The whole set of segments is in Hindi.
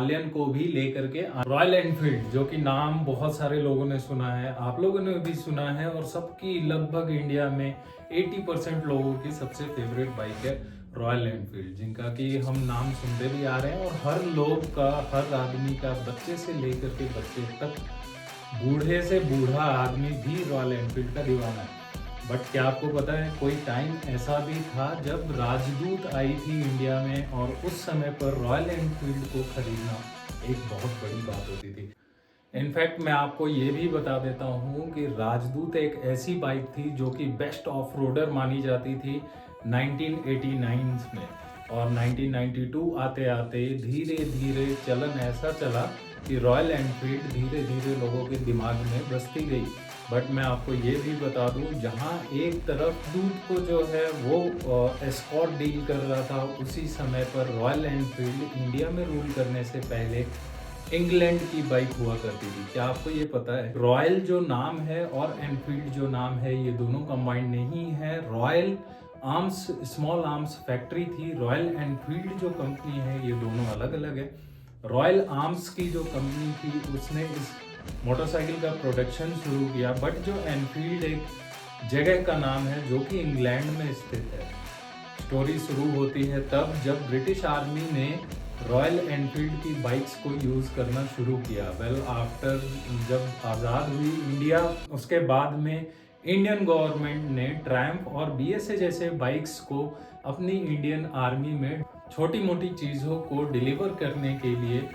हिमालयन को भी लेकर के रॉयल एनफील्ड, जो कि नाम बहुत सारे लोगों ने सुना है, आप लोगों ने भी सुना है और सबकी लगभग इंडिया में 80% लोगों की सबसे फेवरेट बाइक है रॉयल एनफील्ड, जिनका कि हम नाम सुनते भी आ रहे हैं और हर लोग का, हर आदमी का, बच्चे से लेकर के बच्चे तक, बूढ़े से बूढ़ा आदमी भी रॉयल एनफील्ड का दीवाना है। बट क्या आपको पता है, कोई टाइम ऐसा भी था जब राजदूत आई थी इंडिया में और उस समय पर रॉयल एनफील्ड को खरीदना एक बहुत बड़ी बात होती थी। इनफैक्ट मैं आपको ये भी बता देता हूँ कि राजदूत एक ऐसी बाइक थी जो कि बेस्ट ऑफ रोडर मानी जाती थी 1989 में, और 1992 आते आते धीरे धीरे चलन ऐसा चला कि रॉयल एनफील्ड धीरे धीरे लोगों के दिमाग में बसती गई। बट मैं आपको ये भी बता दूं, जहां एक तरफ दूत को जो है वो एस्कॉर्ट डील कर रहा था, उसी समय पर रॉयल एनफील्ड इंडिया में रूल करने से पहले इंग्लैंड की बाइक हुआ करती थी। क्या आपको ये पता है, रॉयल जो नाम है और एनफील्ड जो नाम है ये दोनों कंबाइंड नहीं है। Royal arms small arms factory थी, रॉयल एनफील्ड जो कंपनी है ये दोनों अलग अलग है। रॉयल आर्म्स की जो कंपनी थी उसने इस मोटरसाइकिल का प्रोडक्शन शुरू किया, बट जो एनफील्ड एक जगह का नाम है जो कि इंग्लैंड में स्थित है। स्टोरी शुरू होती है तब जब ब्रिटिश आर्मी ने रॉयल एनफील्ड की बाइक्स को यूज़ करना शुरू किया। वेल आफ्टर जब आज़ाद हुई इंडिया, उसके बाद में इंडियन गवर्नमेंट ने ट्रायम्फ और बीएसए जैसे बाइक्स को अपनी इंडियन आर्मी में छोटी मोटी चीज़ों को डिलीवर करने के लिए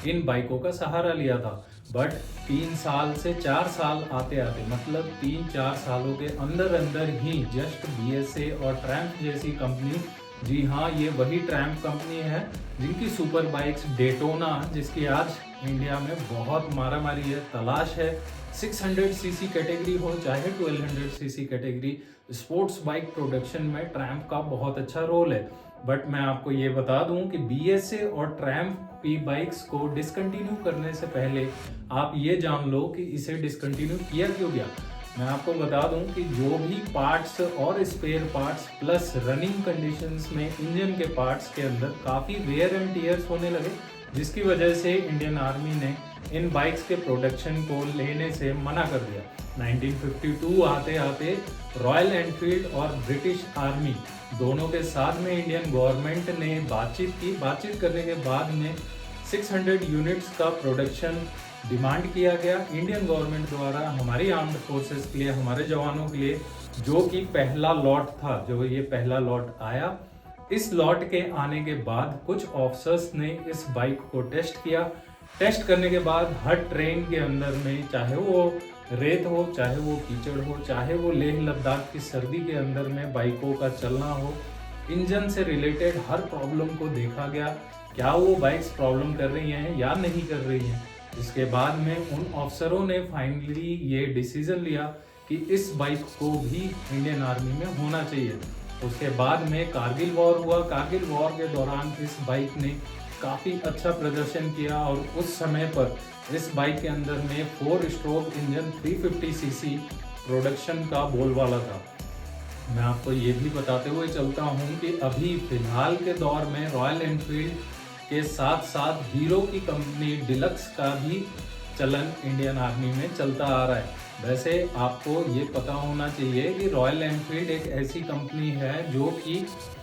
इन बाइकों का सहारा लिया था। बट 3 साल से 4 साल आते आते, मतलब 3-4 सालों के अंदर अंदर ही जस्ट बीएसए और ट्रैम्प जैसी कंपनी, जी हाँ ये वही ट्रैम्प कंपनी है जिनकी सुपर बाइक्स डेटोना, जिसकी आज इंडिया में बहुत मारामारी है, तलाश है। 600 सीसी कैटेगरी हो चाहे 1200 CC category, sports bike production में ट्रैम्प का बहुत अच्छा रोल है। बट मैं आपको ये बता दूं कि बीएसए और ट्रैम्प की बाइक्स को डिसकंटिन्यू करने से पहले आप ये जान लो कि इसे डिसकंटिन्यू किया क्यों गया। मैं आपको बता दूं कि जो भी पार्ट्स और spare parts plus running conditions में इंजन के पार्ट्स के अंदर काफ़ी वेयर एंड टीयर्स होने लगे, जिसकी वजह से इंडियन आर्मी ने इन बाइक्स के प्रोडक्शन को लेने से मना कर दिया। 1952 आते आते रॉयल एनफील्ड और ब्रिटिश आर्मी दोनों के साथ में इंडियन गवर्नमेंट ने बातचीत की। बातचीत करने के बाद में 600 यूनिट्स का प्रोडक्शन डिमांड किया गया इंडियन गवर्नमेंट द्वारा हमारी आर्म्ड फोर्सेस के लिए, हमारे जवानों के लिए, जो कि पहला लॉट था। जो ये पहला लॉट आया, इस लॉट के आने के बाद कुछ ऑफिसर्स ने इस बाइक को टेस्ट किया। टेस्ट करने के बाद हर ट्रेन के अंदर में, चाहे वो रेत हो, चाहे वो कीचड़ हो, चाहे वो लेह लद्दाख की सर्दी के अंदर में बाइकों का चलना हो, इंजन से रिलेटेड हर प्रॉब्लम को देखा गया, क्या वो बाइक्स प्रॉब्लम कर रही हैं या नहीं कर रही हैं। इसके बाद में उन अफसरों ने फाइनली ये डिसीजन लिया कि इस बाइक को भी इंडियन आर्मी में होना चाहिए। उसके बाद में कारगिल वॉर हुआ। कारगिल वॉर के दौरान इस बाइक ने काफ़ी अच्छा प्रदर्शन किया और उस समय पर इस बाइक के अंदर में 4 स्ट्रोक इंजन 350 सीसी प्रोडक्शन का बोलबाला था। मैं आपको ये भी बताते हुए चलता हूँ कि अभी फिलहाल के दौर में रॉयल एनफील्ड के साथ साथ हीरो की कंपनी डिलक्स का भी चलन इंडियन आर्मी में चलता आ रहा है। वैसे आपको ये पता होना चाहिए कि रॉयल एनफील्ड एक ऐसी कंपनी है जो कि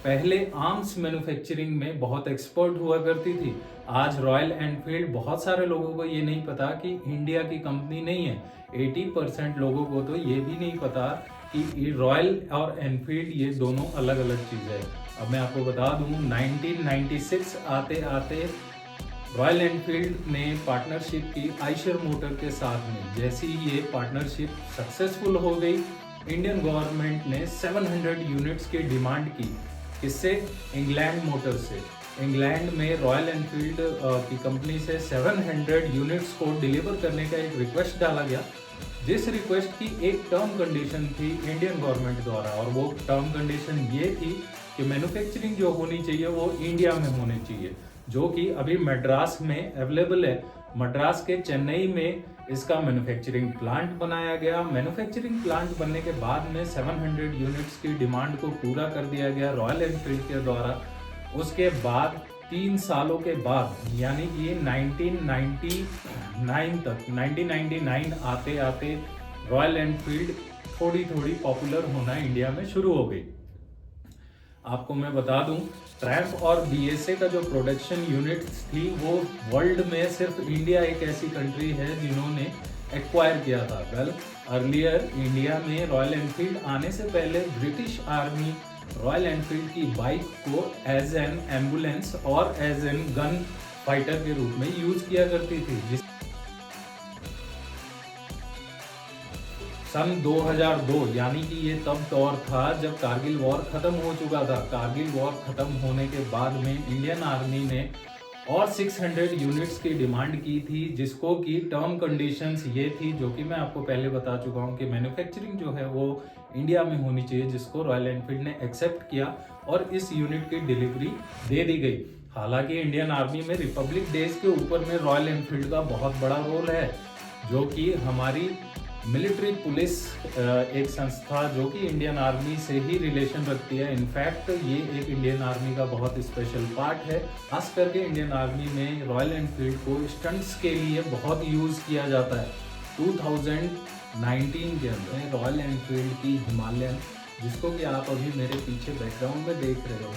पहले आर्म्स मैन्युफैक्चरिंग में बहुत एक्सपर्ट हुआ करती थी। आज रॉयल एनफील्ड, बहुत सारे लोगों को ये नहीं पता कि इंडिया की कंपनी नहीं है। 80% लोगों को तो ये भी नहीं पता कि रॉयल और एनफील्ड ये दोनों अलग अलग चीज़ है। अब मैं आपको बता दूं, 1996 आते आते रॉयल एनफील्ड ने पार्टनरशिप की आइशर मोटर के साथ में। जैसी ये पार्टनरशिप सक्सेसफुल हो गई, इंडियन गवर्नमेंट ने 700 यूनिट्स की डिमांड की। किससे? इंग्लैंड मोटर से। इंग्लैंड में रॉयल एनफील्ड की कंपनी से 700 यूनिट्स को डिलीवर करने का एक रिक्वेस्ट डाला गया, जिस रिक्वेस्ट की एक टर्म कंडीशन थी इंडियन गवर्नमेंट द्वारा, और वो टर्म कंडीशन ये थी कि मैन्युफैक्चरिंग जो होनी चाहिए वो इंडिया में होनी चाहिए, जो कि अभी मद्रास में अवेलेबल है। मद्रास के चेन्नई में इसका मैन्युफैक्चरिंग प्लांट बनाया गया। मैन्युफैक्चरिंग प्लांट बनने के बाद में 700 यूनिट्स की डिमांड को पूरा कर दिया गया रॉयल एनफील्ड के द्वारा। उसके बाद 3 सालों के बाद, यानी कि 1999 आते आते रॉयल एनफील्ड थोड़ी थोड़ी पॉपुलर होना इंडिया में शुरू हो गई। आपको मैं बता दूं, ट्रैम्प और बीएसए का जो प्रोडक्शन यूनिट्स थी वो वर्ल्ड में सिर्फ इंडिया एक ऐसी कंट्री है जिन्होंने एक्वायर किया था। वेल, अर्लियर इंडिया में रॉयल एनफील्ड आने से पहले ब्रिटिश आर्मी रॉयल एनफील्ड की बाइक को एज एन एम्बुलेंस और एज एन गन फाइटर के रूप में यूज किया करती थी। सन 2002, यानी कि ये तब दौर था जब कारगिल वॉर खत्म हो चुका था। कारगिल वॉर खत्म होने के बाद में इंडियन आर्मी ने और 600 यूनिट्स की डिमांड की थी, जिसको की टर्म कंडीशंस ये थी, जो कि मैं आपको पहले बता चुका हूँ कि मैन्युफैक्चरिंग जो है वो इंडिया में होनी चाहिए, जिसको रॉयल एनफील्ड ने एक्सेप्ट किया और इस यूनिट की डिलीवरी दे दी गई। हालांकि इंडियन आर्मी में रिपब्लिक डेज के ऊपर में रॉयल एनफील्ड का बहुत बड़ा रोल है, जो कि हमारी मिलिट्री पुलिस एक संस्था जो कि इंडियन आर्मी से ही रिलेशन रखती है। इनफैक्ट ये एक इंडियन आर्मी का बहुत स्पेशल पार्ट है। खास करके इंडियन आर्मी में रॉयल एनफील्ड को स्टंट्स के लिए बहुत यूज किया जाता है। 2019 के अंदर रॉयल एनफील्ड की हिमालयन, जिसको कि आप अभी मेरे पीछे बैकग्राउंड में देख रहे हो,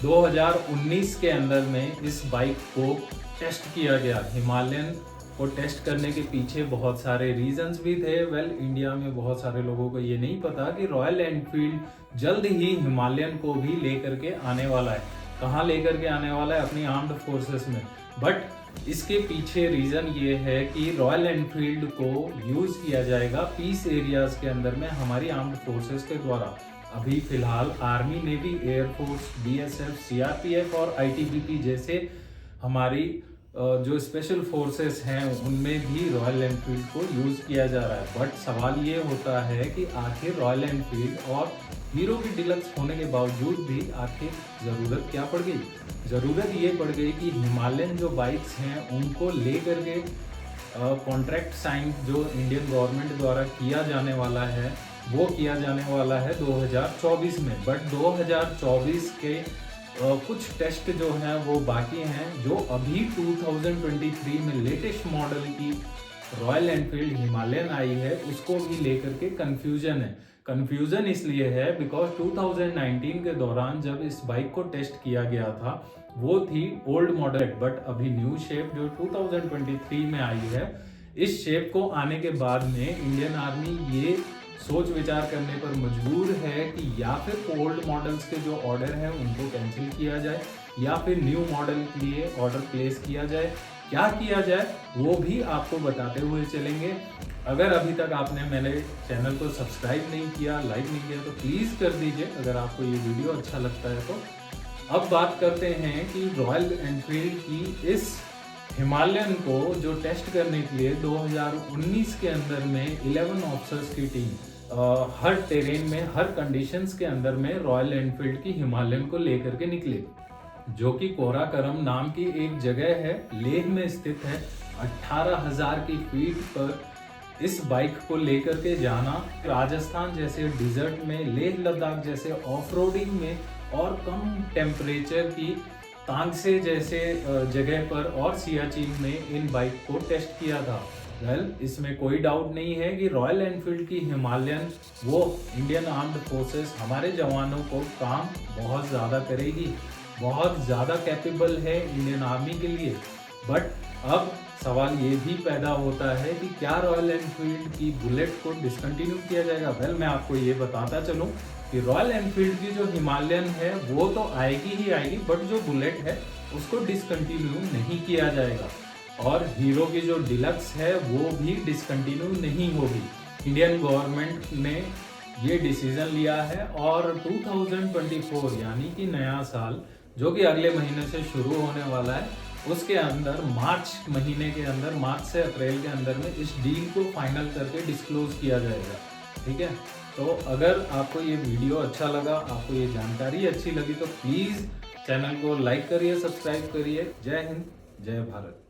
2019 के अंदर में इस बाइक को टेस्ट किया गया। हिमालयन को टेस्ट करने के पीछे बहुत सारे रीजंस भी थे। वेल, इंडिया में बहुत सारे लोगों को ये नहीं पता कि रॉयल एनफील्ड जल्द ही हिमालयन को भी लेकर के आने वाला है। कहाँ लेकर के आने वाला है? अपनी आर्म्ड फोर्सेस में। बट इसके पीछे रीजन ये है कि रॉयल एनफील्ड को यूज किया जाएगा पीस एरियाज के अंदर में हमारी आर्म्ड फोर्सेस के द्वारा। अभी फिलहाल army, navy, air force, BSF, CRPF और आईटीबीपी जैसे हमारी जो स्पेशल फोर्सेस हैं उनमें भी रॉयल एनफील्ड को यूज़ किया जा रहा है। बट सवाल ये होता है कि आखिर रॉयल एनफील्ड और हीरो की डिलक्स होने के बावजूद भी आखिर ज़रूरत क्या पड़ गई? ज़रूरत ये पड़ गई कि हिमालयन जो बाइक्स हैं उनको ले करके कॉन्ट्रैक्ट साइन जो इंडियन गवर्नमेंट द्वारा किया जाने वाला है वो किया जाने वाला है 2024 में। बट 2024 के कुछ टेस्ट जो हैं वो बाकी हैं। जो अभी 2023 में लेटेस्ट मॉडल की रॉयल एनफील्ड हिमालयन आई है उसको भी लेकर के कंफ्यूजन है। कंफ्यूजन इसलिए है बिकॉज 2019 के दौरान जब इस बाइक को टेस्ट किया गया था वो थी ओल्ड मॉडल, बट अभी न्यू शेप जो 2023 में आई है, इस शेप को आने के बाद में इंडियन आर्मी ये सोच विचार करने पर मजबूर है कि या फिर ओल्ड मॉडल्स के जो ऑर्डर हैं उनको कैंसिल किया जाए या फिर न्यू मॉडल के लिए ऑर्डर प्लेस किया जाए। क्या किया जाए वो भी आपको बताते हुए चलेंगे। अगर अभी तक आपने मेरे चैनल को सब्सक्राइब नहीं किया, लाइक नहीं किया तो प्लीज़ कर दीजिए अगर आपको ये वीडियो अच्छा लगता है तो। अब बात करते हैं कि रॉयल एनफील्ड की इस हिमालयन को जो टेस्ट करने के लिए 2019 के अंदर में 11 ऑफिसर्स की टीम हर टेरेन में, हर कंडीशंस के अंदर में रॉयल एनफील्ड की हिमालयन को लेकर के निकले, जो कि कोराकरम नाम की एक जगह है, लेह में स्थित है। 18,000 की फीट पर इस बाइक को लेकर के जाना राजस्थान जैसे डिजर्ट में, लेह लद्दाख जैसे ऑफ रोडिंग में और कम टेम्परेचर की तांगसे जैसे जगह पर और सियाचिन में इन बाइक को टेस्ट किया था। वेल, इसमें कोई डाउट नहीं है कि रॉयल एनफील्ड की हिमालयन वो इंडियन आर्म्ड फोर्सेस, हमारे जवानों को काम बहुत ज़्यादा करेगी, बहुत ज़्यादा कैपेबल है इंडियन आर्मी के लिए। बट अब सवाल ये भी पैदा होता है कि क्या रॉयल एनफील्ड की बुलेट को डिसकंटिन्यू किया जाएगा? वेल, मैं आपको ये बताता चलूँ कि रॉयल एनफील्ड की जो हिमालयन है वो तो आएगी ही आएगी, बट जो बुलेट है उसको डिसकंटिन्यू नहीं किया जाएगा और हीरो की जो डिलक्स है वो भी डिसकंटिन्यू नहीं होगी। इंडियन गवर्नमेंट ने ये डिसीजन लिया है और 2024 यानी कि नया साल जो कि अगले महीने से शुरू होने वाला है, उसके अंदर मार्च महीने के अंदर, मार्च से अप्रैल के अंदर में इस डील को फाइनल करके डिस्क्लोज किया जाएगा। ठीक है, तो अगर आपको ये वीडियो अच्छा लगा, आपको ये जानकारी अच्छी लगी तो प्लीज़ चैनल को लाइक करिए, सब्सक्राइब करिए। जय हिंद, जय भारत।